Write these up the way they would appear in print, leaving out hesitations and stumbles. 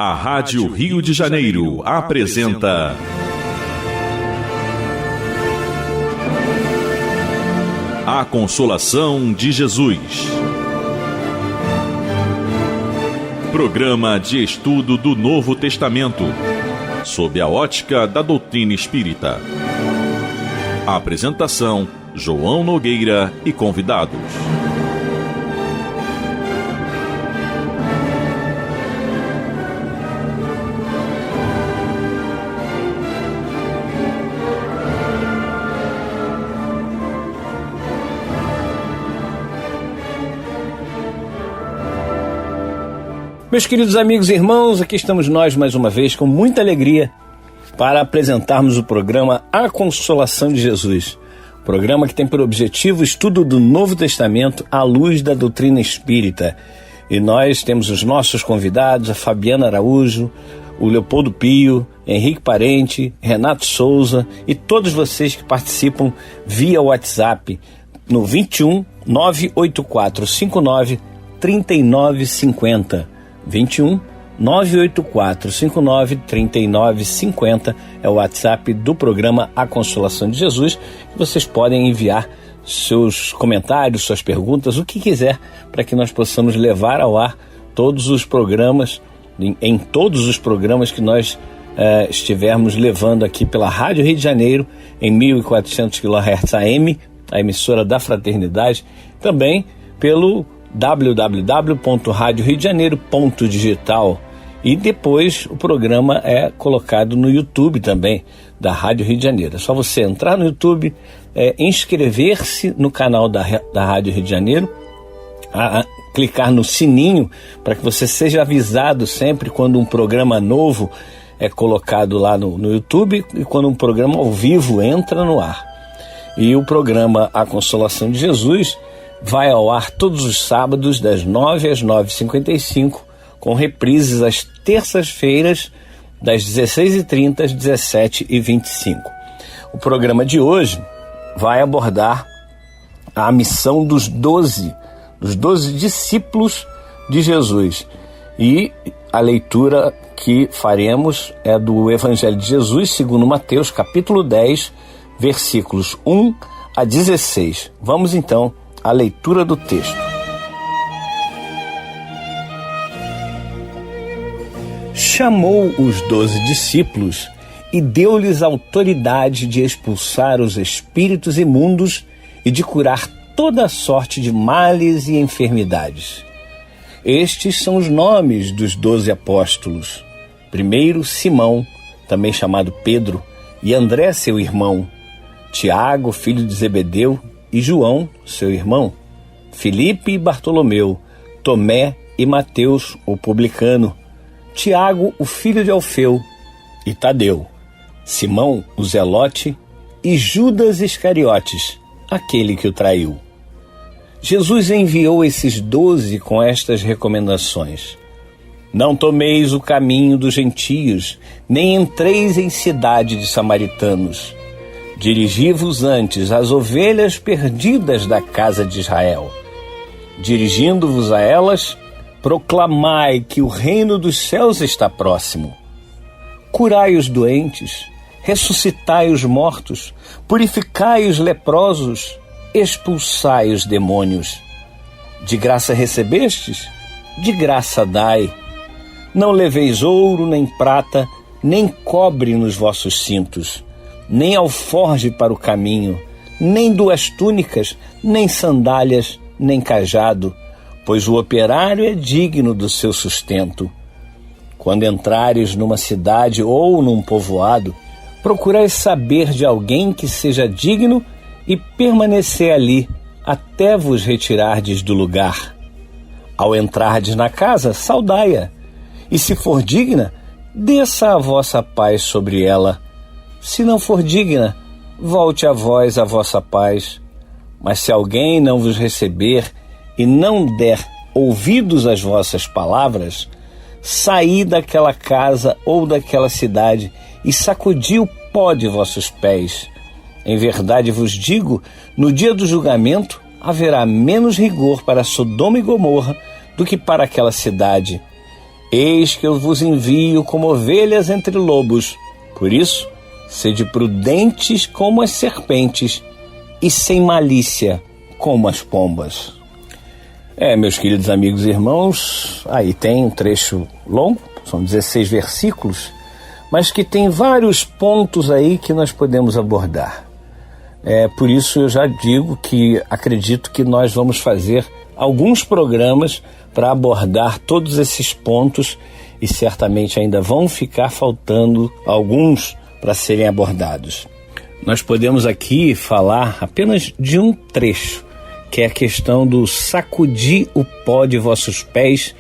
A Rádio Rio de Janeiro apresenta A Consolação de Jesus. Programa de estudo do Novo Testamento, sob a ótica da doutrina espírita. A apresentação: João Nogueira e convidados. Meus queridos amigos e irmãos, aqui estamos nós mais uma vez com muita alegria para apresentarmos o programa A Consolação de Jesus. Programa que tem por objetivo o estudo do Novo Testamento à luz da doutrina espírita. E nós temos os nossos convidados, a Fabiana Araújo, o Leopoldo Pio, Henrique Parente, Renato Souza e todos vocês que participam via WhatsApp no 21 984 59 3950. 21 984 59 3950 é o WhatsApp do programa A Consolação de Jesus. Vocês podem enviar seus comentários, suas perguntas, o que quiser, para que nós possamos levar ao ar todos os programas, em todos os programas que nós estivermos levando aqui pela Rádio Rio de Janeiro, em 1400 kHz AM, a emissora da Fraternidade, também pelo www.radioriodejaneiro.digital, e depois o programa é colocado no YouTube também da Rádio Rio de Janeiro. É só você entrar no YouTube, inscrever-se no canal da Rádio Rio de Janeiro, clicar no sininho para que você seja avisado sempre quando um programa novo é colocado lá no YouTube e quando um programa ao vivo entra no ar. E o programa A Consolação de Jesus vai ao ar todos os sábados, das 9 às 9h55, com reprises às terças-feiras, das 16h30 às 17h25. O programa de hoje vai abordar a missão dos 12 discípulos de Jesus. E a leitura que faremos é do Evangelho de Jesus, segundo Mateus, capítulo 10, versículos 1 a 16. Vamos então a leitura do texto. Chamou os 12 discípulos e deu-lhes autoridade de expulsar os espíritos imundos e de curar toda sorte de males e enfermidades. Estes são os nomes dos 12 apóstolos. Primeiro, Simão, também chamado Pedro, e André, seu irmão, Tiago, filho de Zebedeu, e João, seu irmão, Filipe e Bartolomeu, Tomé e Mateus, o publicano, Tiago, o filho de Alfeu, e Tadeu, Simão, o Zelote, e Judas Iscariotes, aquele que o traiu. Jesus enviou esses 12 com estas recomendações: não tomeis o caminho dos gentios, nem entreis em cidade de samaritanos. Dirigi-vos antes às ovelhas perdidas da casa de Israel. Dirigindo-vos a elas, proclamai que o reino dos céus está próximo. Curai os doentes, ressuscitai os mortos, purificai os leprosos, expulsai os demônios. De graça recebestes? De graça dai. Não leveis ouro, nem prata, nem cobre nos vossos cintos, nem alforje para o caminho, nem 2 túnicas, nem sandálias, nem cajado, pois o operário é digno do seu sustento. Quando entrares numa cidade ou num povoado, procurai saber de alguém que seja digno e permanecer ali até vos retirardes do lugar. Ao entrardes na casa, saudai-a, e se for digna, desça a vossa paz sobre ela. Se não for digna, volte a vós a vossa paz. Mas se alguém não vos receber e não der ouvidos às vossas palavras, saí daquela casa ou daquela cidade e sacudi o pó de vossos pés. Em verdade vos digo, no dia do julgamento haverá menos rigor para Sodoma e Gomorra do que para aquela cidade. Eis que eu vos envio como ovelhas entre lobos. Por isso, sede prudentes como as serpentes e sem malícia como as pombas. Meus queridos amigos e irmãos, aí tem um trecho longo, são 16 versículos, mas que tem vários pontos aí que nós podemos abordar. Por isso eu já digo que acredito que nós vamos fazer alguns programas para abordar todos esses pontos e certamente ainda vão ficar faltando alguns para serem abordados. Nós podemos aqui falar apenas de um trecho, que é a questão do sacudir o pó de vossos pés,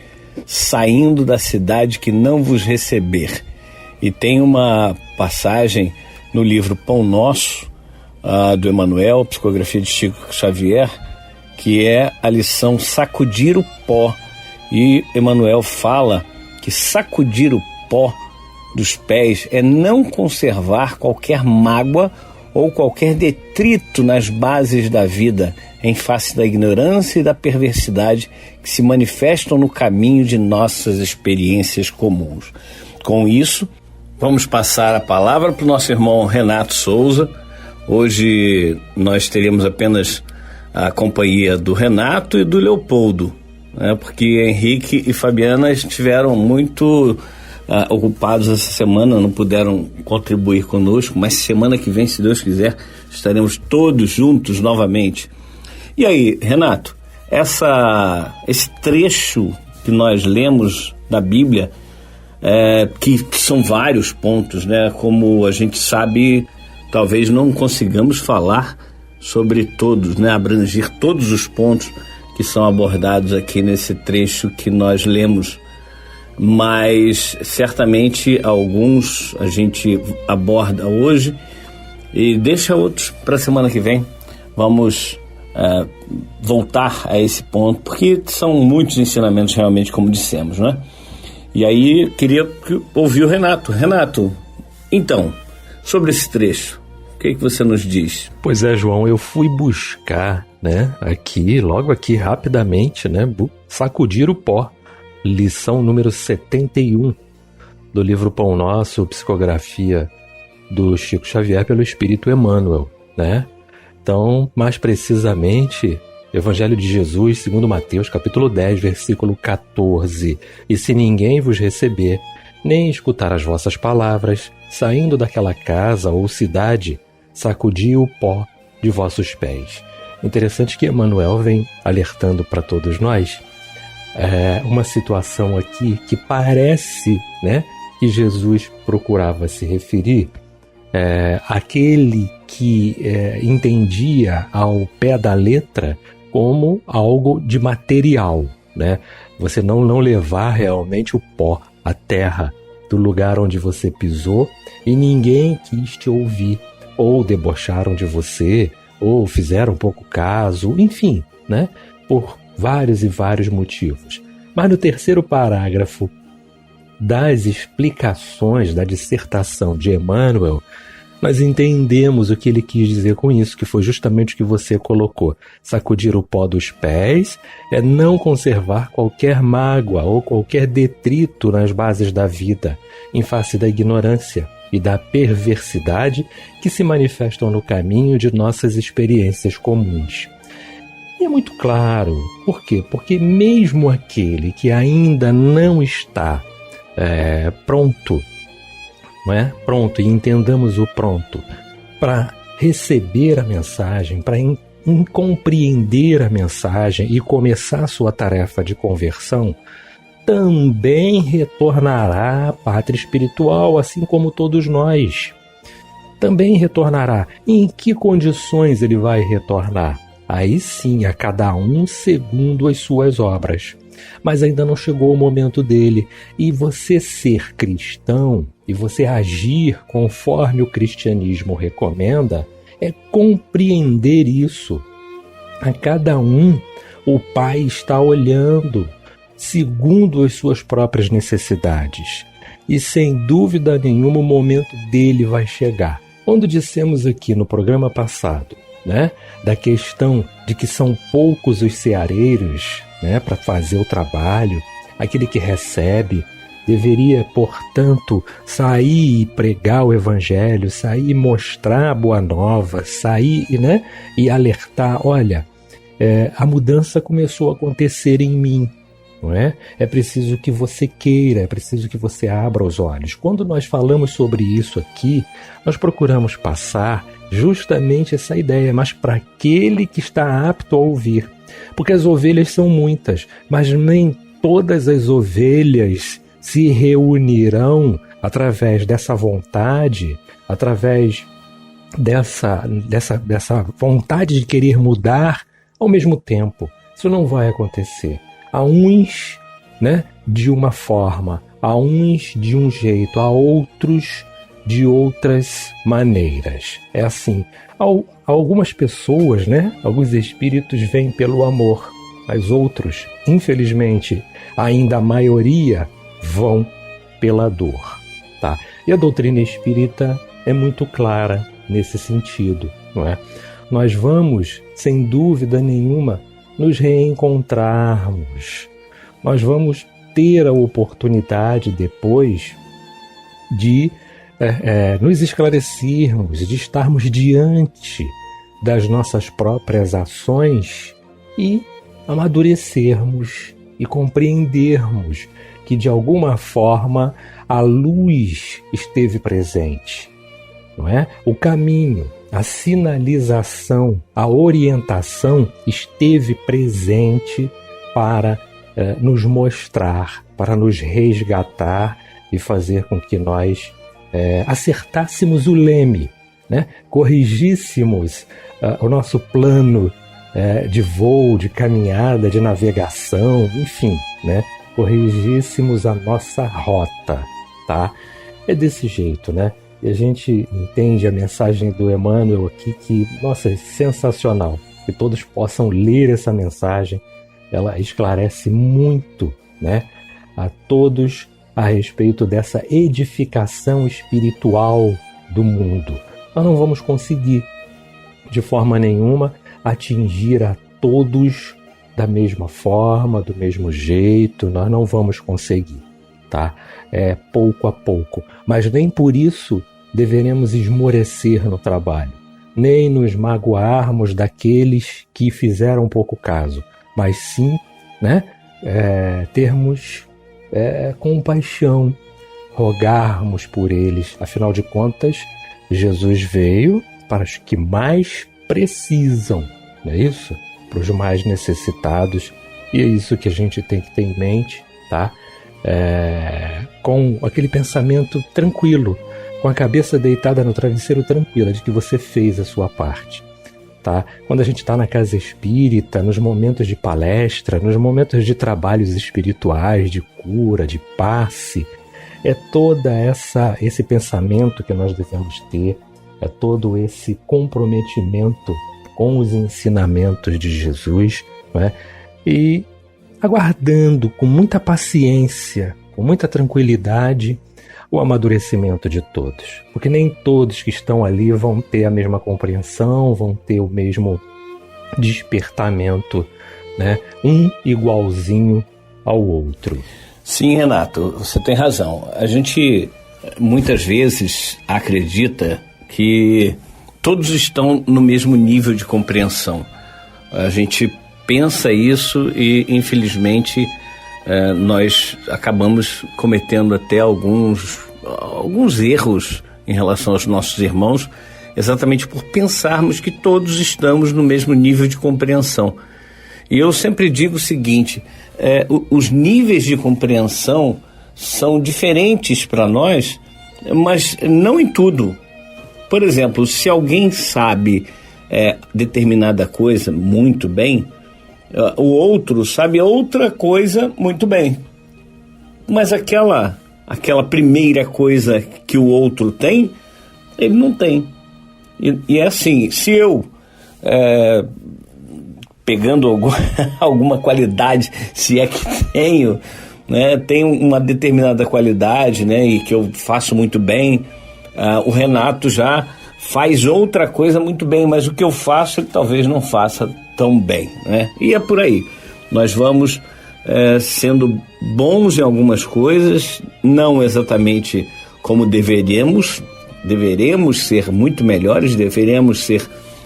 saindo da cidade que não vos receber. E tem uma passagem no livro Pão Nosso, do Emmanuel, psicografia de Chico Xavier, que é a lição sacudir o pó. E Emmanuel fala que sacudir o pó dos pés é não conservar qualquer mágoa ou qualquer detrito nas bases da vida, em face da ignorância e da perversidade que se manifestam no caminho de nossas experiências comuns. Com isso, vamos passar a palavra para o nosso irmão Renato Souza. Hoje nós teremos apenas a companhia do Renato e do Leopoldo, porque Henrique e Fabiana estiveram muito ocupados essa semana, não puderam contribuir conosco, mas semana que vem, se Deus quiser, estaremos todos juntos novamente. E aí, Renato, esse trecho que nós lemos da Bíblia, que são vários pontos, como a gente sabe, talvez não consigamos falar sobre todos, abranger todos os pontos que são abordados aqui nesse trecho que nós lemos, mas certamente alguns a gente aborda hoje e deixa outros para a semana que vem. Vamos voltar a esse ponto, porque são muitos ensinamentos realmente, como dissemos, E aí queria ouvir o Renato. Renato, então, sobre esse trecho, o que você nos diz? Pois é, João, eu fui buscar, logo aqui rapidamente, sacudir o pó, lição número 71 do livro Pão Nosso, psicografia do Chico Xavier pelo Espírito Emmanuel, Então, mais precisamente, Evangelho de Jesus, segundo Mateus, capítulo 10, versículo 14. E se ninguém vos receber, nem escutar as vossas palavras, saindo daquela casa ou cidade, sacudi o pó de vossos pés. Interessante que Emmanuel vem alertando para todos nós uma situação aqui que parece, que Jesus procurava se referir àquele que entendia ao pé da letra como algo de material, Você não levar realmente o pó, a terra, do lugar onde você pisou e ninguém quis te ouvir, ou debocharam de você, ou fizeram pouco caso, enfim, por vários e vários motivos. Mas no terceiro parágrafo das explicações da dissertação de Emmanuel, nós entendemos o que ele quis dizer com isso, que foi justamente o que você colocou. Sacudir o pó dos pés é não conservar qualquer mágoa ou qualquer detrito nas bases da vida, em face da ignorância e da perversidade que se manifestam no caminho de nossas experiências comuns. E é muito claro. Por quê? Porque mesmo aquele que ainda não está pronto, pronto, e entendamos o pronto, para receber a mensagem, para compreender a mensagem e começar a sua tarefa de conversão, também retornará à pátria espiritual, assim como todos nós. Também retornará. E em que condições ele vai retornar? Aí sim, a cada um segundo as suas obras. Mas ainda não chegou o momento dele. E você ser cristão, e você agir conforme o cristianismo recomenda, é compreender isso. A cada um, o Pai está olhando, segundo as suas próprias necessidades. E sem dúvida nenhuma o momento dele vai chegar. Quando dissemos aqui no programa passado, da questão de que são poucos os ceareiros, para fazer o trabalho, aquele que recebe deveria, portanto, sair e pregar o evangelho, sair e mostrar a boa nova, sair, né, e alertar, olha, a mudança começou a acontecer em mim, não é? É preciso que você queira, é preciso que você abra os olhos. Quando nós falamos sobre isso aqui, nós procuramos passar justamente essa ideia, mas para aquele que está apto a ouvir. Porque as ovelhas são muitas, mas nem todas as ovelhas se reunirão através dessa vontade, através dessa vontade de querer mudar ao mesmo tempo. Isso não vai acontecer. Há uns, né, de uma forma, há uns de um jeito, há outros de outras maneiras. É assim. Algumas pessoas, né, alguns espíritos vêm pelo amor, mas outros, infelizmente, ainda a maioria, vão pela dor, tá? E a doutrina espírita é muito clara nesse sentido, não é? Nós vamos, sem dúvida nenhuma, nos reencontrarmos. Nós vamos ter a oportunidade depois de nos esclarecermos, de estarmos diante das nossas próprias ações e amadurecermos e compreendermos que de alguma forma a luz esteve presente, não é? O caminho, a sinalização, a orientação esteve presente para nos mostrar, para nos resgatar e fazer com que nós acertássemos o leme, né? Corrigíssemos o nosso plano de voo, de caminhada, de navegação, enfim, né? Corrigíssemos a nossa rota, tá? É desse jeito, né? E a gente entende a mensagem do Emmanuel aqui que, nossa, é sensacional. Que todos possam ler essa mensagem. Ela esclarece muito, né, a todos a respeito dessa edificação espiritual do mundo. Nós não vamos conseguir, de forma nenhuma, atingir a todos da mesma forma, do mesmo jeito. Nós não vamos conseguir, tá? Pouco a pouco. Mas nem por isso deveremos esmorecer no trabalho, nem nos magoarmos daqueles que fizeram pouco caso, mas sim, né, termos compaixão, rogarmos por eles. Afinal de contas, Jesus veio para os que mais precisam, não é isso? Para os mais necessitados, e é isso que a gente tem que ter em mente, tá? Com aquele pensamento tranquilo, com a cabeça deitada no travesseiro tranquila, de que você fez a sua parte, tá? Quando a gente está na casa espírita, nos momentos de palestra, nos momentos de trabalhos espirituais, de cura, de passe, é toda esse pensamento que nós devemos ter, é todo esse comprometimento com os ensinamentos de Jesus, não é? E aguardando com muita paciência, com muita tranquilidade, o amadurecimento de todos. Porque nem todos que estão ali vão ter a mesma compreensão, vão ter o mesmo despertamento, né? Um igualzinho ao outro. Sim, Renato, você tem razão. A gente muitas vezes acredita que todos estão no mesmo nível de compreensão. A gente pensa isso e, infelizmente, nós acabamos cometendo até alguns erros em relação aos nossos irmãos, exatamente por pensarmos que todos estamos no mesmo nível de compreensão. E eu sempre digo o seguinte, os níveis de compreensão são diferentes para nós, mas não em tudo. Por exemplo, se alguém sabe determinada coisa muito bem, o outro sabe outra coisa muito bem. Mas aquela primeira coisa que o outro tem, ele não tem. E é assim, se eu, pegando alguma qualidade, se é que tenho, né, tenho uma determinada qualidade, né, e que eu faço muito bem, o Renato já faz outra coisa muito bem, mas o que eu faço ele talvez não faça tão bem, né? E é por aí. Nós vamos sendo bons em algumas coisas, não exatamente como deveremos ser muito melhores,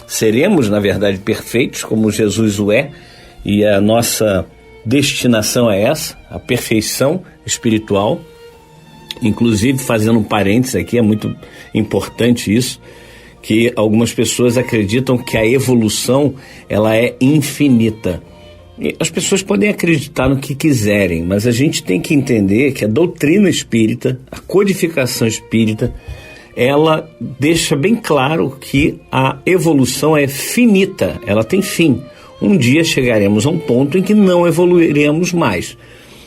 seremos, na verdade, perfeitos, como Jesus o é, e a nossa destinação é essa, a perfeição espiritual. Inclusive, fazendo um parênteses aqui, é muito importante isso, que algumas pessoas acreditam que a evolução ela é infinita. E as pessoas podem acreditar no que quiserem, mas a gente tem que entender que a doutrina espírita, a codificação espírita, ela deixa bem claro que a evolução é finita, ela tem fim. Um dia chegaremos a um ponto em que não evoluiremos mais.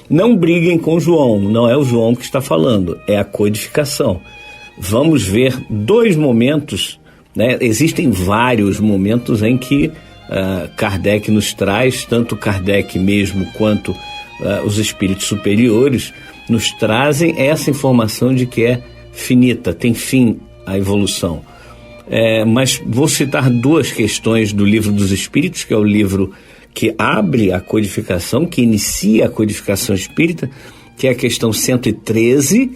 Não briguem com João, não é o João que está falando, é a codificação. Vamos ver 2 momentos, né? Existem vários momentos em que Kardec nos traz, tanto Kardec mesmo quanto os espíritos superiores, nos trazem essa informação de que é finita, tem fim a evolução. Mas vou citar 2 questões do Livro dos Espíritos, que é o livro que abre a codificação, que inicia a codificação espírita, que é a questão 113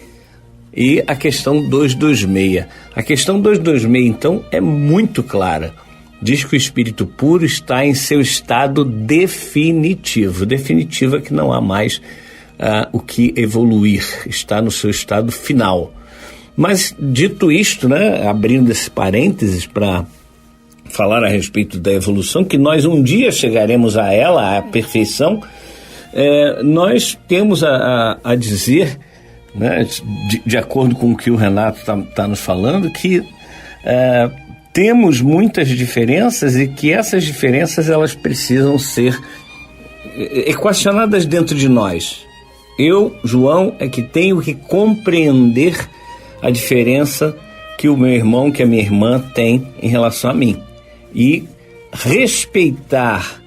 e a questão 226. A questão 226, então, é muito clara. Diz que o espírito puro está em seu estado definitivo. Definitivo é que não há mais o que evoluir, está no seu estado final. Mas, dito isto, né, abrindo esse parênteses para falar a respeito da evolução, que nós um dia chegaremos a ela, à perfeição, nós temos a dizer, né, de acordo com o que o Renato está nos falando, que temos muitas diferenças e que essas diferenças elas precisam ser equacionadas dentro de nós. Eu, João, é que tenho que compreender a diferença que o meu irmão, que a minha irmã tem em relação a mim e respeitar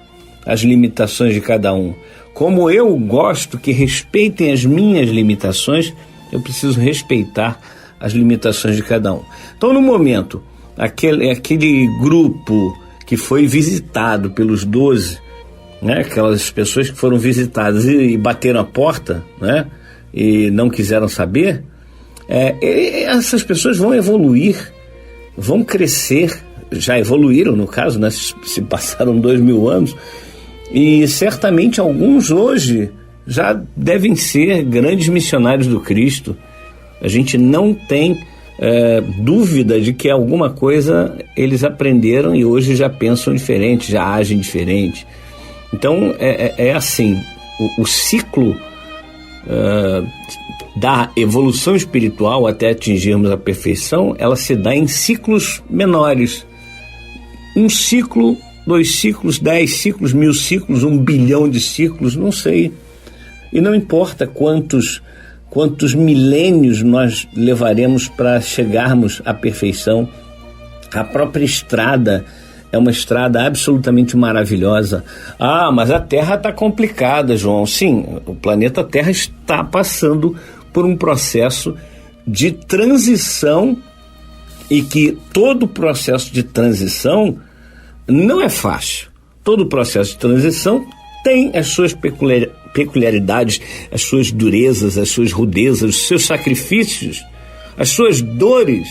as limitações de cada um. Como eu gosto que respeitem as minhas limitações, eu preciso respeitar as limitações de cada um. Então, no momento, aquele grupo que foi visitado pelos 12, né, aquelas pessoas que foram visitadas e bateram a porta, né, e não quiseram saber, essas pessoas vão evoluir, vão crescer, já evoluíram no caso, né, se passaram 2000 anos, e certamente alguns hoje já devem ser grandes missionários do Cristo. A gente não tem dúvida de que alguma coisa eles aprenderam e hoje já pensam diferente, já agem diferente. Então é assim, o ciclo da evolução espiritual até atingirmos a perfeição, ela se dá em ciclos menores. Um ciclo, 2 ciclos, 10 ciclos, 1000 ciclos, 1 bilhão de ciclos, não sei. E não importa quantos milênios nós levaremos para chegarmos à perfeição. A própria estrada é uma estrada absolutamente maravilhosa. Ah, mas a Terra está complicada, João. Sim, o planeta Terra está passando por um processo de transição e que todo processo de transição não é fácil. Todo processo de transição tem as suas peculiaridades, as suas durezas, as suas rudezas, os seus sacrifícios, as suas dores.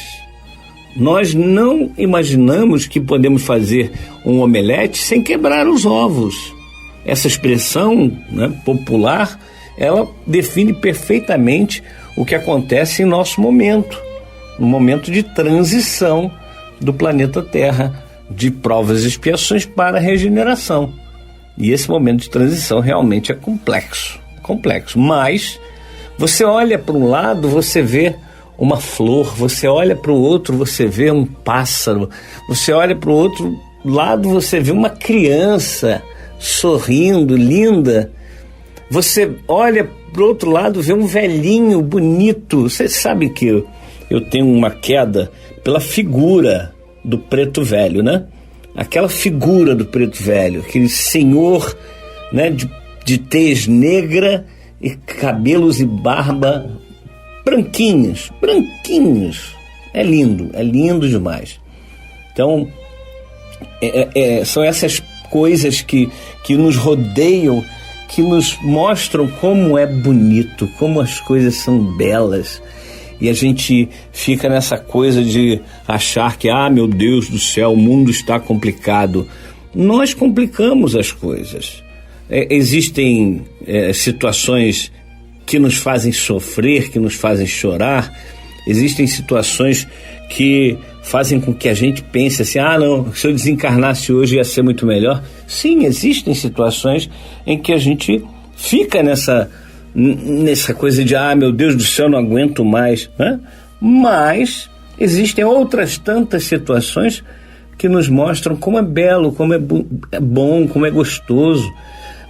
Nós não imaginamos que podemos fazer um omelete sem quebrar os ovos. Essa expressão, né, popular, ela define perfeitamente o que acontece em nosso momento, no momento de transição do planeta Terra, de provas e expiações para a regeneração. E esse momento de transição realmente é complexo. Mas você olha para um lado, você vê uma flor, você olha para o outro, você vê um pássaro, você olha para o outro lado, você vê uma criança sorrindo, linda. Você olha para o outro lado, vê um velhinho bonito. Você sabe que eu tenho uma queda pela figura do preto velho, né? Aquela figura do preto velho, aquele senhor, né, de tez negra e cabelos e barba branquinhos. É lindo demais. Então, são essas coisas que nos rodeiam que nos mostram como é bonito, como as coisas são belas. E a gente fica nessa coisa de achar que, meu Deus do céu, o mundo está complicado. Nós complicamos as coisas. Existem situações que nos fazem sofrer, que nos fazem chorar. Existem situações que fazem com que a gente pense assim, não, se eu desencarnasse hoje ia ser muito melhor. Sim, existem situações em que a gente fica nessa coisa de, meu Deus do céu, não aguento mais, né? Mas existem outras tantas situações que nos mostram como é belo, como é bom, como é gostoso.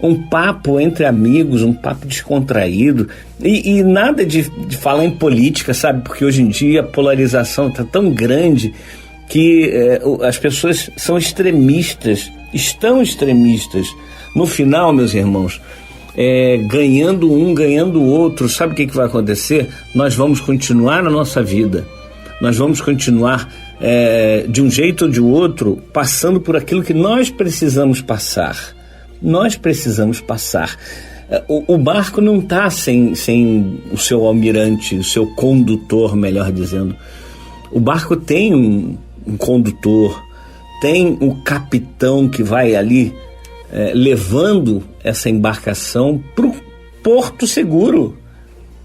Um papo entre amigos, um papo descontraído, e nada de falar em política, sabe? Porque hoje em dia a polarização está tão grande que as pessoas são extremistas, estão extremistas. No final, meus irmãos, ganhando um, ganhando o outro, sabe o que vai acontecer? Nós vamos continuar na nossa vida, nós vamos continuar de um jeito ou de outro, passando por aquilo que nós precisamos passar. Nós precisamos passar. O barco não está sem o seu almirante, o seu condutor, melhor dizendo. O barco tem um condutor, tem um capitão que vai ali levando essa embarcação para o porto seguro.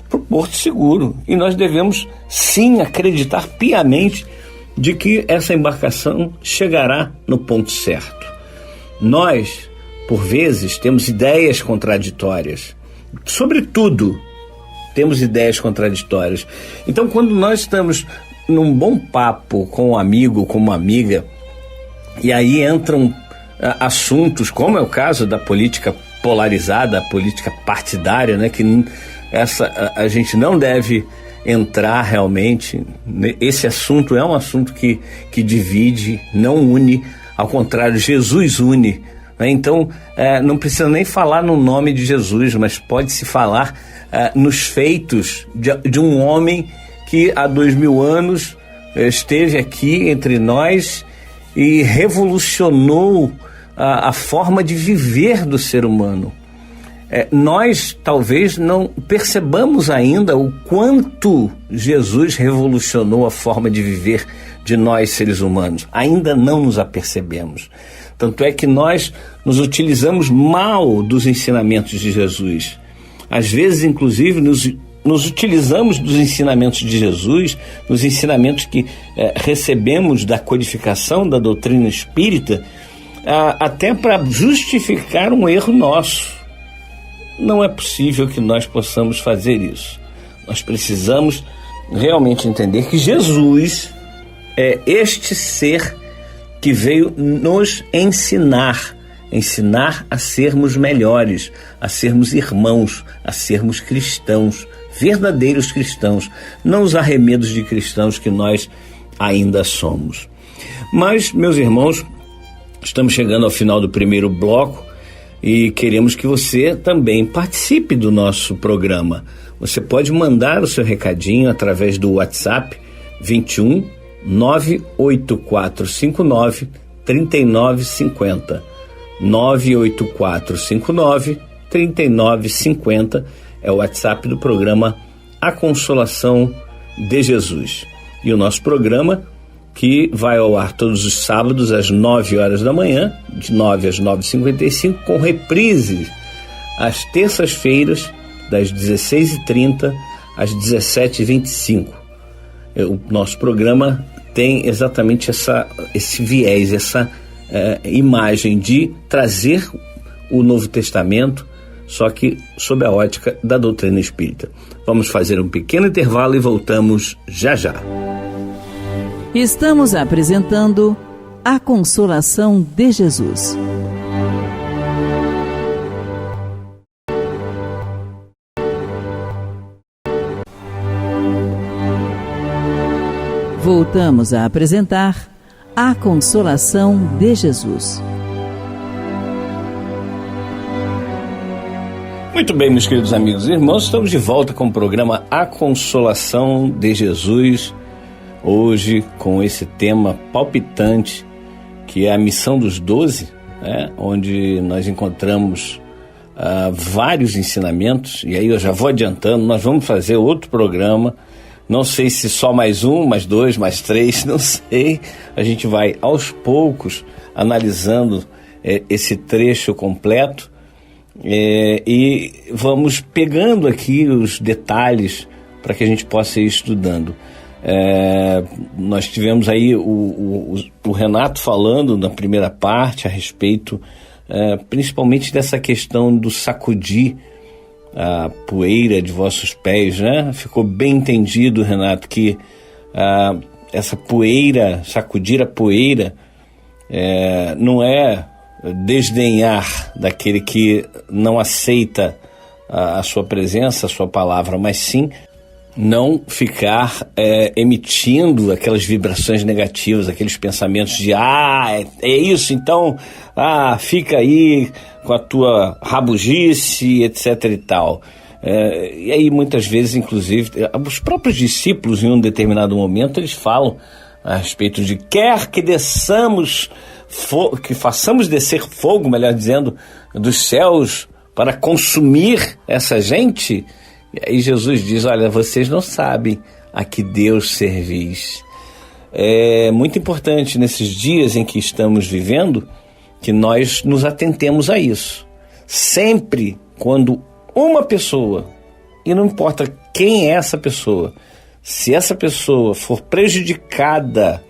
Para o porto seguro. E nós devemos, sim, acreditar piamente de que essa embarcação chegará no ponto certo. Nós, por vezes, temos ideias contraditórias. Sobretudo, temos ideias contraditórias. Então, quando nós estamos num bom papo com um amigo, com uma amiga, e aí entram assuntos, como é o caso da política polarizada, a política partidária, né, que a gente não deve entrar realmente. Esse assunto é um assunto que divide, não une. Ao contrário, Jesus une. Então, não precisa nem falar no nome de Jesus, mas pode-se falar nos feitos de um homem que há 2000 anos esteve aqui entre nós e revolucionou a forma de viver do ser humano. Nós talvez não percebamos ainda o quanto Jesus revolucionou a forma de viver de nós seres humanos. Ainda não nos apercebemos. Tanto é que nós nos utilizamos mal dos ensinamentos de Jesus. Às vezes, inclusive, nos utilizamos dos ensinamentos de Jesus, nos ensinamentos que recebemos da codificação da doutrina espírita, até para justificar um erro nosso. Não é possível que nós possamos fazer isso. Nós precisamos realmente entender que Jesus é este ser que veio nos ensinar a sermos melhores, a sermos irmãos, a sermos cristãos, verdadeiros cristãos, não os arremedos de cristãos que nós ainda somos. Mas, meus irmãos, estamos chegando ao final do primeiro bloco e queremos que você também participe do nosso programa. Você pode mandar o seu recadinho através do WhatsApp 21 98459 3950. 98459 3950 é o WhatsApp do programa A Consolação de Jesus. E o nosso programa, que vai ao ar todos os sábados às 9 horas da manhã, de 9 às 9h55, com reprise às terças-feiras, das 16h30 às 17h25. O nosso programa tem exatamente esse viés, essa imagem de trazer o Novo Testamento, só que sob a ótica da doutrina espírita. Vamos fazer um pequeno intervalo e voltamos já já. Estamos apresentando A Consolação de Jesus. Voltamos a apresentar A Consolação de Jesus. Muito bem, meus queridos amigos e irmãos, estamos de volta com o programa A Consolação de Jesus. Hoje, com esse tema palpitante, que é a missão dos 12, onde nós encontramos vários ensinamentos, e aí eu já vou adiantando, nós vamos fazer outro programa, não sei se só mais um, mais dois, mais três, não sei, a gente vai aos poucos analisando esse trecho completo, e vamos pegando aqui os detalhes para que a gente possa ir estudando. Nós tivemos aí o Renato falando na primeira parte a respeito principalmente dessa questão do sacudir a poeira de vossos pés, né? Ficou bem entendido, Renato, que essa poeira, sacudir a poeira, não é desdenhar daquele que não aceita a sua presença, a sua palavra, mas sim não ficar emitindo aquelas vibrações negativas, aqueles pensamentos de é isso, então fica aí com a tua rabugice, etc e tal. E aí muitas vezes, inclusive, os próprios discípulos em um determinado momento eles falam a respeito de quer que que façamos descer fogo, melhor dizendo, dos céus para consumir essa gente. E aí Jesus diz, olha, vocês não sabem a que Deus servis. É muito importante nesses dias em que estamos vivendo que nós nos atentemos a isso. Sempre quando uma pessoa, e não importa quem é essa pessoa, se essa pessoa for prejudicada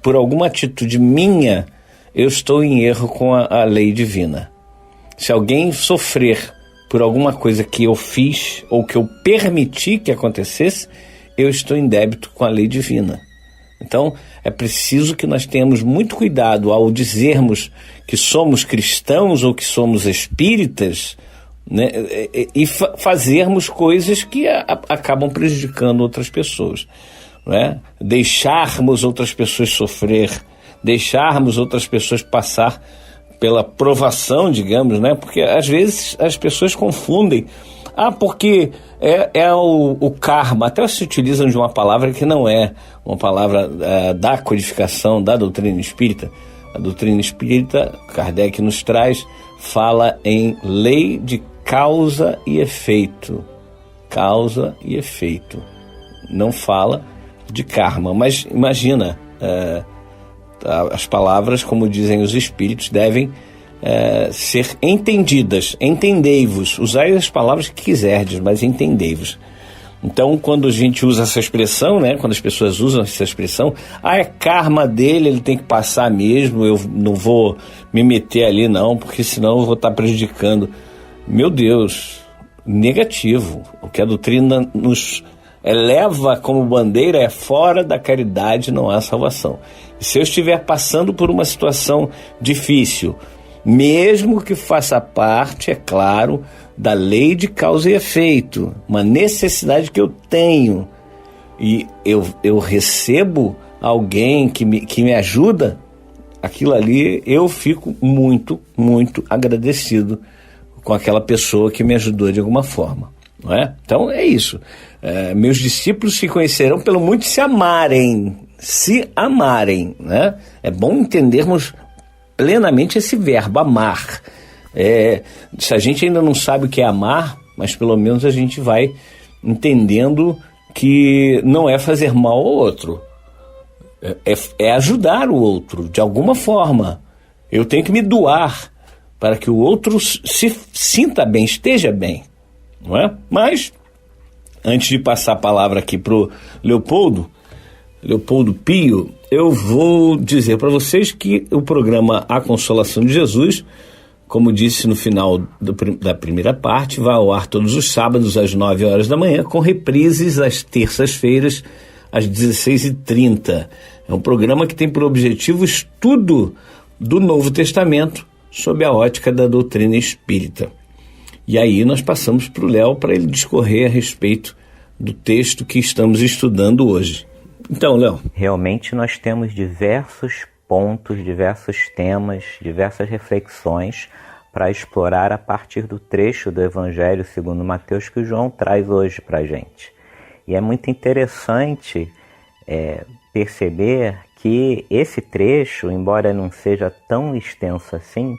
por alguma atitude minha, eu estou em erro com a lei divina. Se alguém sofrer por alguma coisa que eu fiz ou que eu permiti que acontecesse, eu estou em débito com a lei divina. Então, é preciso que nós tenhamos muito cuidado ao dizermos que somos cristãos ou que somos espíritas, né, e fazermos coisas que acabam prejudicando outras pessoas, né? Deixarmos outras pessoas sofrer, deixarmos outras pessoas passar pela provação, digamos, né? Porque às vezes as pessoas confundem. Porque é o karma. Até se utilizam de uma palavra que não é uma palavra da codificação da doutrina espírita. A doutrina espírita, Kardec nos traz, fala em lei de causa e efeito. Causa e efeito. Não fala de karma. Mas imagina, as palavras, como dizem os espíritos, devem ser entendidas. Entendei-vos. Usai as palavras que quiserdes, mas entendei-vos. Então, quando a gente usa essa expressão, né, quando as pessoas usam essa expressão, é karma dele, ele tem que passar mesmo, eu não vou me meter ali não, porque senão eu vou estar prejudicando. Meu Deus, negativo. O que a doutrina nos eleva como bandeira é fora da caridade não há salvação. E se eu estiver passando por uma situação difícil, mesmo que faça parte, é claro, da lei de causa e efeito, uma necessidade que eu tenho, e eu recebo alguém que me ajuda, aquilo ali eu fico muito, muito agradecido com aquela pessoa que me ajudou de alguma forma, não é? Então é isso. Meus discípulos se conhecerão pelo muito se amarem, né? É bom entendermos plenamente esse verbo, amar. Se a gente ainda não sabe o que é amar, mas pelo menos a gente vai entendendo que não é fazer mal ao outro, é ajudar o outro de alguma forma. Eu tenho que me doar para que o outro se sinta bem, esteja bem, não é? Mas, antes de passar a palavra aqui para o Leopoldo Pio, eu vou dizer para vocês que o programa A Consolação de Jesus, como disse no final da primeira parte, vai ao ar todos os sábados às 9 horas da manhã, com reprises às terças-feiras às 16h30. É um programa que tem por objetivo o estudo do Novo Testamento sob a ótica da doutrina espírita. E aí nós passamos para o Léo para ele discorrer a respeito do texto que estamos estudando hoje. Então, Léo. Realmente nós temos diversos pontos, diversos temas, diversas reflexões para explorar a partir do trecho do Evangelho segundo Mateus que o João traz hoje para a gente. E é muito interessante perceber que esse trecho, embora não seja tão extenso assim,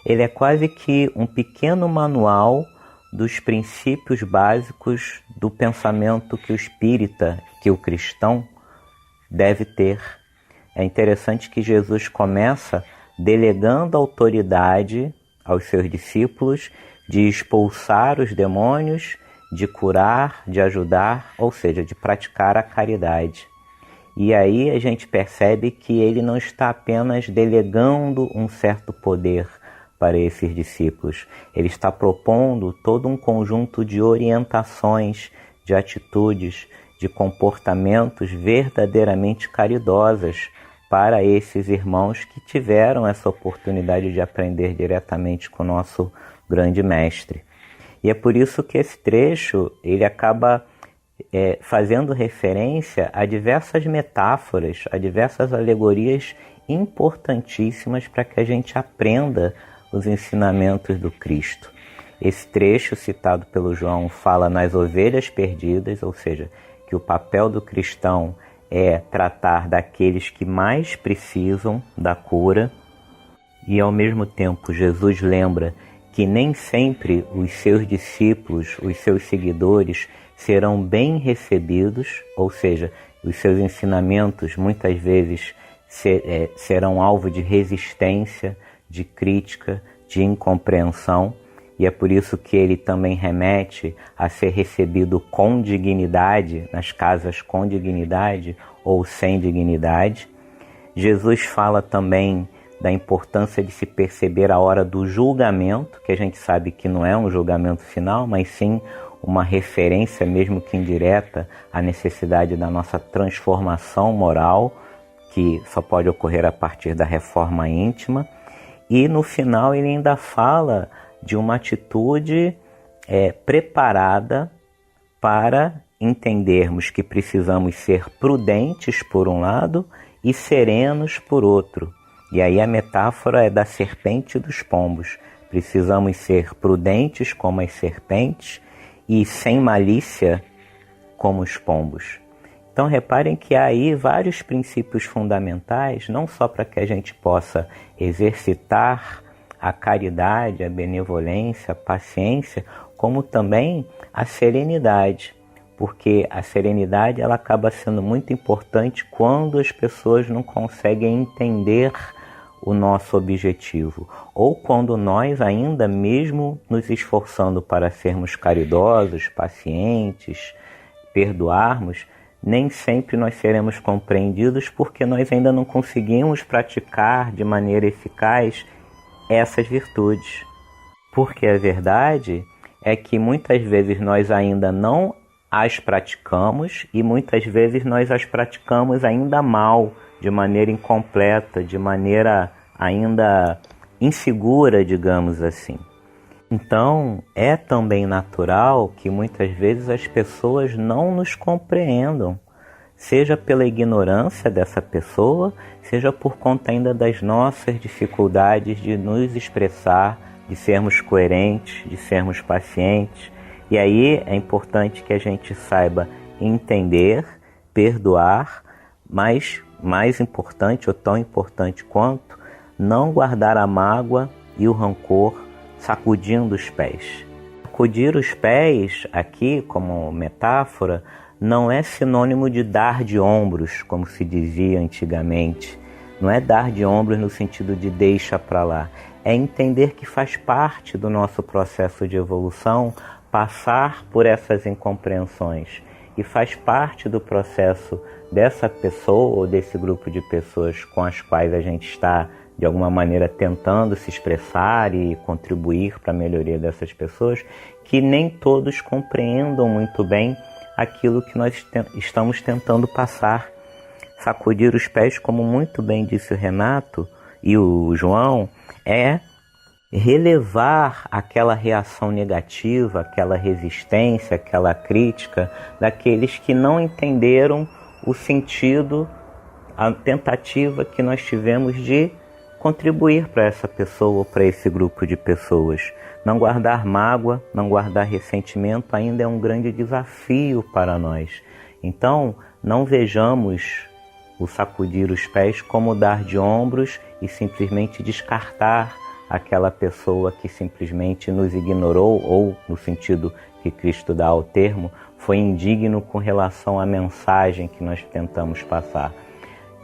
ele é quase que um pequeno manual dos princípios básicos do pensamento que o espírita, que o cristão deve ter. É interessante que Jesus começa delegando autoridade aos seus discípulos de expulsar os demônios, de curar, de ajudar, ou seja, de praticar a caridade. E aí a gente percebe que ele não está apenas delegando um certo poder para esses discípulos. Ele está propondo todo um conjunto de orientações, de atitudes, de comportamentos verdadeiramente caridosas para esses irmãos que tiveram essa oportunidade de aprender diretamente com o nosso grande mestre. E é por isso que esse trecho ele acaba fazendo referência a diversas metáforas, a diversas alegorias importantíssimas para que a gente aprenda os ensinamentos do Cristo. Esse trecho citado pelo João fala nas ovelhas perdidas, ou seja, que o papel do cristão é tratar daqueles que mais precisam da cura, e ao mesmo tempo Jesus lembra que nem sempre os seus discípulos, os seus seguidores serão bem recebidos, ou seja, os seus ensinamentos muitas vezes serão alvo de resistência, de crítica, de incompreensão, e é por isso que ele também remete a ser recebido com dignidade, nas casas com dignidade ou sem dignidade. Jesus fala também da importância de se perceber a hora do julgamento, que a gente sabe que não é um julgamento final, mas sim uma referência, mesmo que indireta, à necessidade da nossa transformação moral, que só pode ocorrer a partir da reforma íntima. E no final ele ainda fala de uma atitude preparada para entendermos que precisamos ser prudentes por um lado e serenos por outro. E aí a metáfora é da serpente e dos pombos. Precisamos ser prudentes como as serpentes e sem malícia como os pombos. Então reparem que há aí vários princípios fundamentais, não só para que a gente possa exercitar a caridade, a benevolência, a paciência, como também a serenidade, porque a serenidade ela acaba sendo muito importante quando as pessoas não conseguem entender o nosso objetivo, ou quando nós ainda mesmo nos esforçando para sermos caridosos, pacientes, perdoarmos, nem sempre nós seremos compreendidos porque nós ainda não conseguimos praticar de maneira eficaz essas virtudes. Porque a verdade é que muitas vezes nós ainda não as praticamos e muitas vezes nós as praticamos ainda mal, de maneira incompleta, de maneira ainda insegura, digamos assim. Então, é também natural que muitas vezes as pessoas não nos compreendam, seja pela ignorância dessa pessoa, seja por conta ainda das nossas dificuldades de nos expressar, de sermos coerentes, de sermos pacientes. E aí é importante que a gente saiba entender, perdoar, mas mais importante ou tão importante quanto, não guardar a mágoa e o rancor sacudindo os pés. Sacudir os pés aqui, como metáfora, não é sinônimo de dar de ombros, como se dizia antigamente. Não é dar de ombros no sentido de deixa para lá. É entender que faz parte do nosso processo de evolução passar por essas incompreensões. E faz parte do processo dessa pessoa ou desse grupo de pessoas com as quais a gente está de alguma maneira tentando se expressar e contribuir para a melhoria dessas pessoas, que nem todos compreendam muito bem aquilo que nós estamos tentando passar. Sacudir os pés, como muito bem disse o Renato e o João, é relevar aquela reação negativa, aquela resistência, aquela crítica daqueles que não entenderam o sentido, a tentativa que nós tivemos de contribuir para essa pessoa ou para esse grupo de pessoas. Não guardar mágoa, não guardar ressentimento ainda é um grande desafio para nós. Então, não vejamos o sacudir os pés como dar de ombros e simplesmente descartar aquela pessoa que simplesmente nos ignorou, ou no sentido que Cristo dá ao termo, foi indigno com relação à mensagem que nós tentamos passar.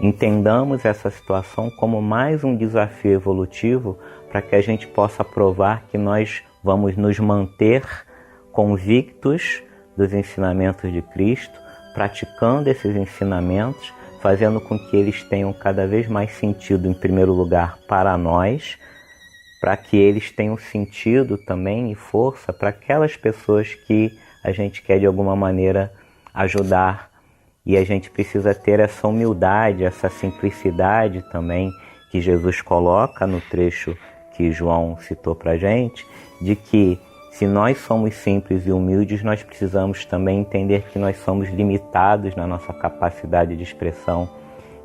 Entendamos essa situação como mais um desafio evolutivo para que a gente possa provar que nós vamos nos manter convictos dos ensinamentos de Cristo, praticando esses ensinamentos, fazendo com que eles tenham cada vez mais sentido, em primeiro lugar, para nós, para que eles tenham sentido também e força para aquelas pessoas que a gente quer de alguma maneira ajudar. E a gente precisa ter essa humildade, essa simplicidade também que Jesus coloca no trecho que João citou para a gente, de que se nós somos simples e humildes, nós precisamos também entender que nós somos limitados na nossa capacidade de expressão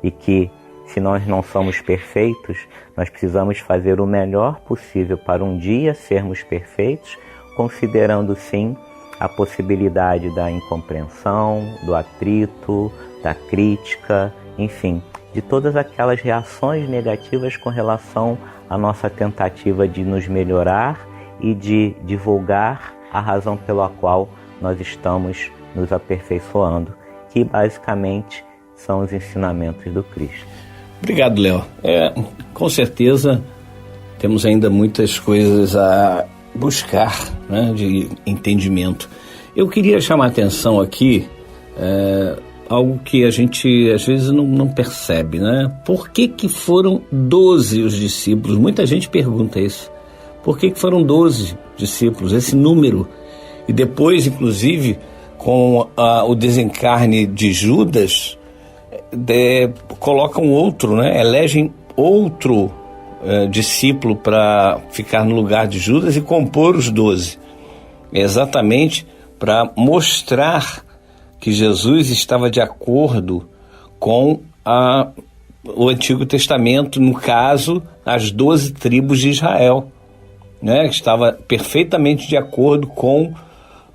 e que, se nós não somos perfeitos, nós precisamos fazer o melhor possível para um dia sermos perfeitos, considerando sim a possibilidade da incompreensão, do atrito, da crítica, enfim, de todas aquelas reações negativas com relação à nossa tentativa de nos melhorar e de divulgar a razão pela qual nós estamos nos aperfeiçoando, que basicamente são os ensinamentos do Cristo. Obrigado, Léo. Com certeza temos ainda muitas coisas a buscar, né, de entendimento. Eu queria chamar a atenção aqui, algo que a gente às vezes não percebe, né? Por que foram 12 os discípulos? Muita gente pergunta isso. Por que foram 12 discípulos, esse número? E depois, inclusive, com o desencarne de Judas, colocam outro, né? Elegem outro discípulo para ficar no lugar de Judas e compor os 12. Exatamente para mostrar que Jesus estava de acordo com o Antigo Testamento, no caso, as 12 tribos de Israel, né? Estava perfeitamente de acordo com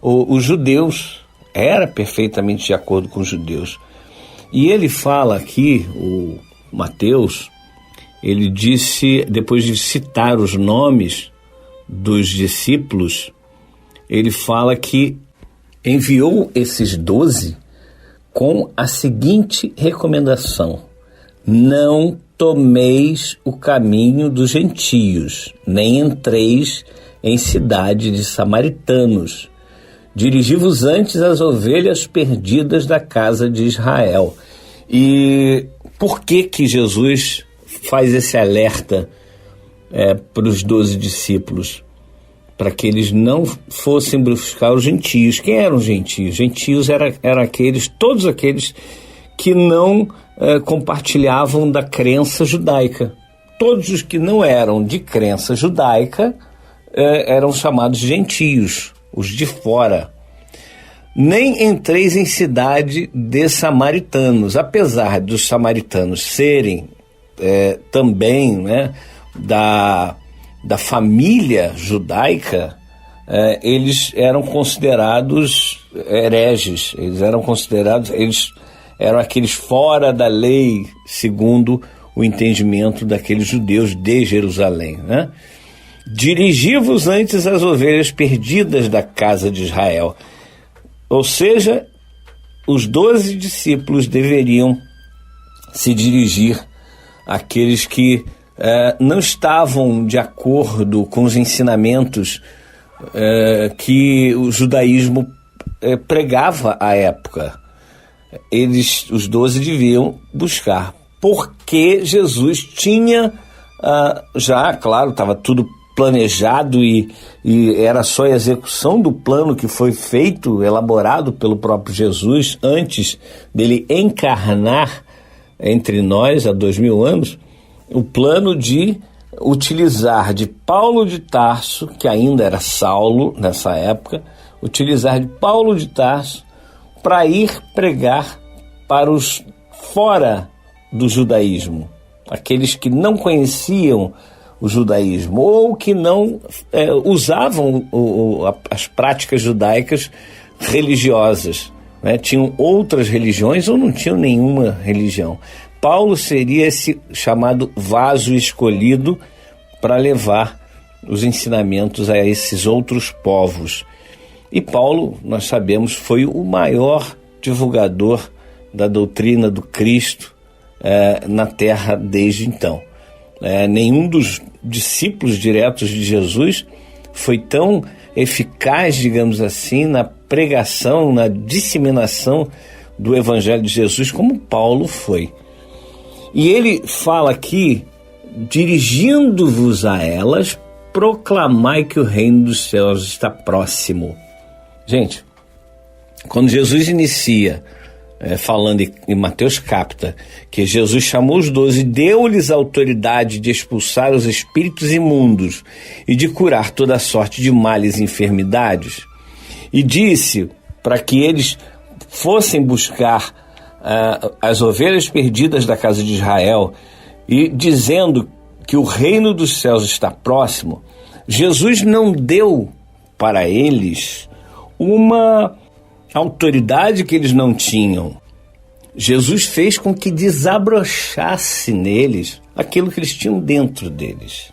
os judeus, era perfeitamente de acordo com os judeus. E ele fala aqui, o Mateus, ele disse, depois de citar os nomes dos discípulos, ele fala que enviou esses 12 com a seguinte recomendação: não tomeis o caminho dos gentios, nem entreis em cidade de samaritanos. Dirigi-vos antes às ovelhas perdidas da casa de Israel. E por que Jesus faz esse alerta para os 12 discípulos? Para que eles não fossem buscar os gentios. Quem eram os gentios? Gentios eram todos aqueles que não compartilhavam da crença judaica. Todos os que não eram de crença judaica eram chamados gentios, os de fora. Nem entreis em cidade de samaritanos, apesar dos samaritanos serem também, né, da família judaica, eles eram considerados hereges, eles eram aqueles fora da lei, segundo o entendimento daqueles judeus de Jerusalém, né? Dirigi-vos antes às ovelhas perdidas da casa de Israel. Ou seja, os 12 discípulos deveriam se dirigir àqueles que não estavam de acordo com os ensinamentos que o judaísmo pregava à época. Os 12 deviam buscar, porque Jesus tinha já, claro, estava tudo planejado e era só a execução do plano que foi feito, elaborado pelo próprio Jesus antes dele encarnar entre nós há 2000 anos, o plano de utilizar de Paulo de Tarso, que ainda era Saulo nessa época, utilizar de Paulo de Tarso para ir pregar para os fora do judaísmo, aqueles que não conheciam o judaísmo ou que não usavam as práticas judaicas religiosas, né? Tinham outras religiões ou não tinham nenhuma religião. Paulo seria esse chamado vaso escolhido para levar os ensinamentos a esses outros povos. E Paulo, nós sabemos, foi o maior divulgador da doutrina do Cristo na terra desde então. Nenhum dos discípulos diretos de Jesus foi tão eficaz, digamos assim, na pregação, na disseminação do Evangelho de Jesus como Paulo foi. E ele fala aqui, dirigindo-vos a elas, proclamai que o reino dos céus está próximo. Gente, quando Jesus inicia falando, em Mateus capta, que Jesus chamou os 12, deu-lhes autoridade de expulsar os espíritos imundos e de curar toda sorte de males e enfermidades, e disse para que eles fossem buscar as ovelhas perdidas da casa de Israel, e dizendo que o reino dos céus está próximo, Jesus não deu para eles uma autoridade que eles não tinham. Jesus fez com que desabrochasse neles aquilo que eles tinham dentro deles.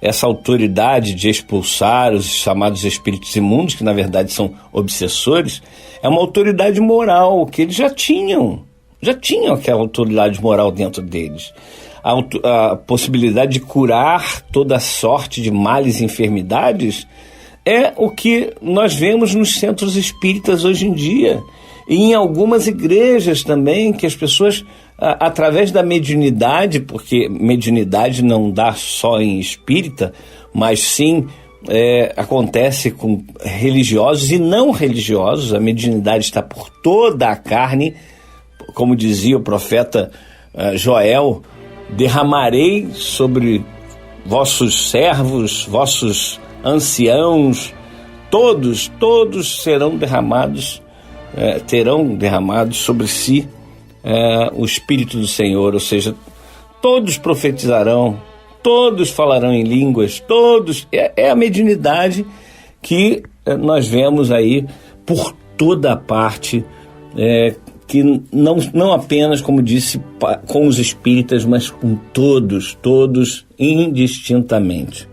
Essa autoridade de expulsar os chamados espíritos imundos, que na verdade são obsessores, é uma autoridade moral que eles já tinham aquela autoridade moral dentro deles. A possibilidade de curar toda sorte de males e enfermidades é o que nós vemos nos centros espíritas hoje em dia, e em algumas igrejas também, que as pessoas, através da mediunidade, porque mediunidade não dá só em espírita, mas sim acontece com religiosos e não religiosos. A mediunidade está por toda a carne, como dizia o profeta Joel: derramarei sobre vossos servos, vossos anciãos, todos serão derramados, terão derramado sobre si o Espírito do Senhor, ou seja, todos profetizarão, todos falarão em línguas, todos. É a mediunidade que nós vemos aí por toda a parte, que não apenas, como disse, com os espíritas, mas com todos indistintamente.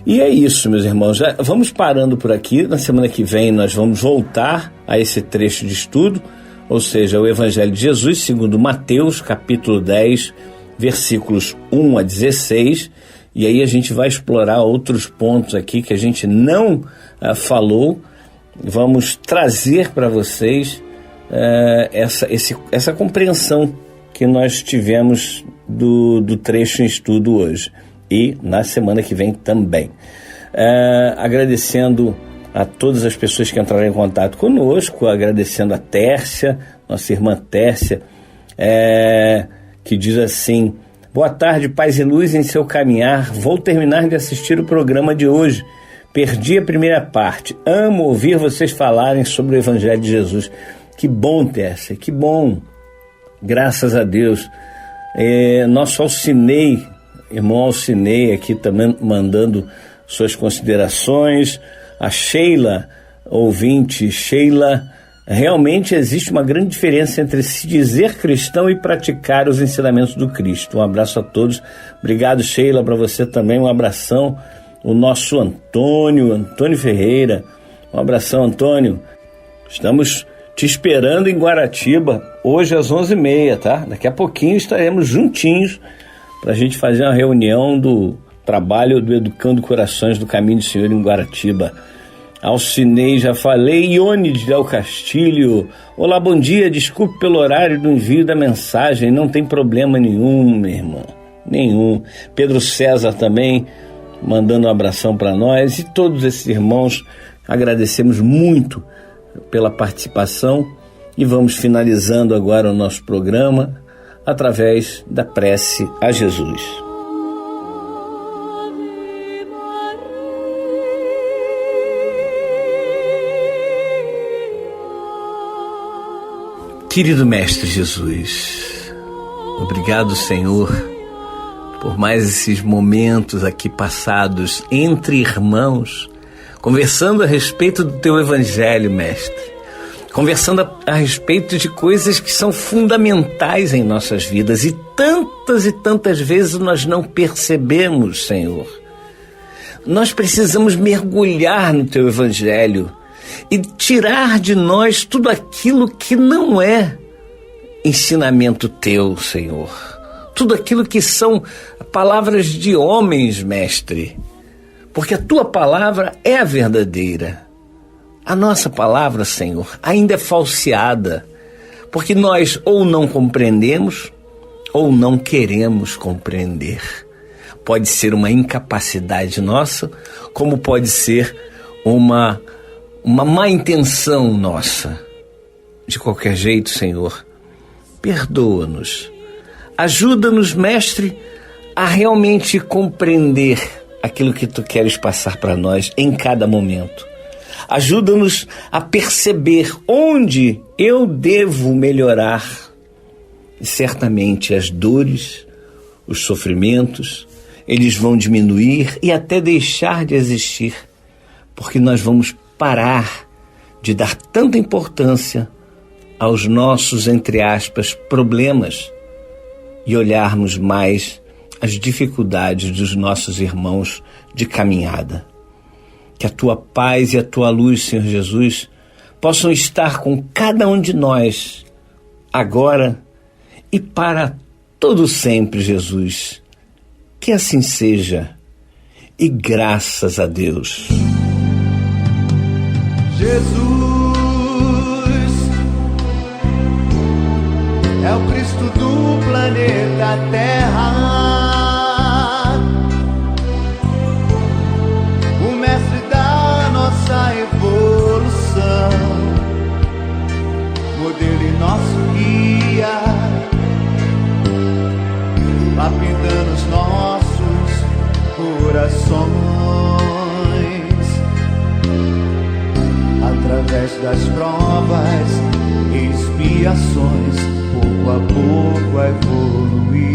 E é isso, meus irmãos. Já vamos parando por aqui. Na semana que vem nós vamos voltar a esse trecho de estudo, ou seja, o Evangelho de Jesus segundo Mateus, capítulo 10, versículos 1 a 16. E aí a gente vai explorar outros pontos aqui que a gente não falou. Vamos trazer para vocês essa compreensão que nós tivemos do trecho em estudo hoje. E na semana que vem também. Agradecendo a todas as pessoas que entraram em contato conosco, agradecendo a Tércia, nossa irmã Tércia, que diz assim: boa tarde, paz e luz em seu caminhar, vou terminar de assistir o programa de hoje, perdi a primeira parte, amo ouvir vocês falarem sobre o Evangelho de Jesus. Que bom, Tércia, que bom, graças a Deus. Nosso Alcinei, irmão Alcinei aqui também mandando suas considerações. A Sheila, ouvinte, Sheila, realmente existe uma grande diferença entre se dizer cristão e praticar os ensinamentos do Cristo. Um abraço a todos. Obrigado, Sheila, para você também. Um abração. O nosso Antônio Ferreira. Um abração, Antônio. Estamos te esperando em Guaratiba, hoje às 11h30, tá? Daqui a pouquinho estaremos juntinhos para a gente fazer uma reunião do trabalho do Educando Corações do Caminho do Senhor em Guaratiba. Alcinei, já falei. Ione de Del Castilho, olá, bom dia, desculpe pelo horário do envio da mensagem, não tem problema nenhum, minha irmã, nenhum. Pedro César também mandando um abração para nós, e todos esses irmãos, agradecemos muito pela participação, e vamos finalizando agora o nosso programa através da prece a Jesus. Querido Mestre Jesus, obrigado, Senhor, por mais esses momentos aqui passados entre irmãos, conversando a respeito do Teu Evangelho, Mestre, conversando a respeito de coisas que são fundamentais em nossas vidas, e tantas e tantas vezes nós não percebemos, Senhor. Nós precisamos mergulhar no Teu Evangelho e tirar de nós tudo aquilo que não é ensinamento Teu, Senhor. Tudo aquilo que são palavras de homens, Mestre. Porque a Tua palavra é a verdadeira. A nossa palavra, Senhor, ainda é falseada. Porque nós ou não compreendemos ou não queremos compreender. Pode ser uma incapacidade nossa, como pode ser uma má intenção nossa. De qualquer jeito, Senhor, perdoa-nos. Ajuda-nos, Mestre, a realmente compreender aquilo que Tu queres passar para nós em cada momento. Ajuda-nos a perceber onde eu devo melhorar. E certamente as dores, os sofrimentos, eles vão diminuir e até deixar de existir, porque nós vamos parar de dar tanta importância aos nossos, entre aspas, problemas e olharmos mais as dificuldades dos nossos irmãos de caminhada. Que a Tua paz e a Tua luz, Senhor Jesus, possam estar com cada um de nós, agora e para todo sempre, Jesus. Que assim seja, e graças a Deus. Jesus é o Cristo do planeta Terra. Nossa evolução, modelo e nosso guia, lapidando os nossos corações, através das provas e expiações, pouco a pouco a evoluir.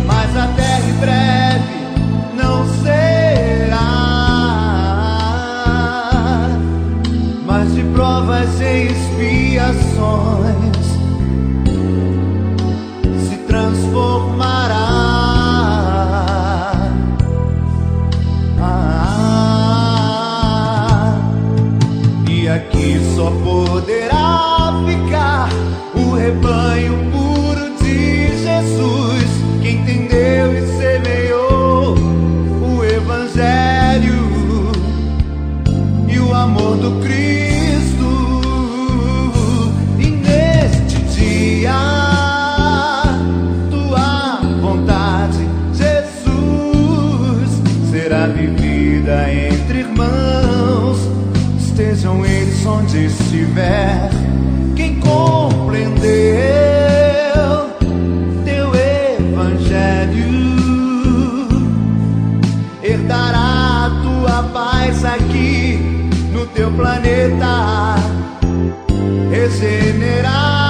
Mas até em breve não será, mas de provas e expiações se transformará. E aqui só poderá ficar o rebanho puro de Jesus, que entendeu e semeou o Evangelho e o amor do Cristo. E neste dia, Tua vontade, Jesus, será vivida entre irmãos. Estejam eles onde estiver. Quem compreendeu Teu Evangelho herdará a Tua paz aqui no Teu planeta, regenerar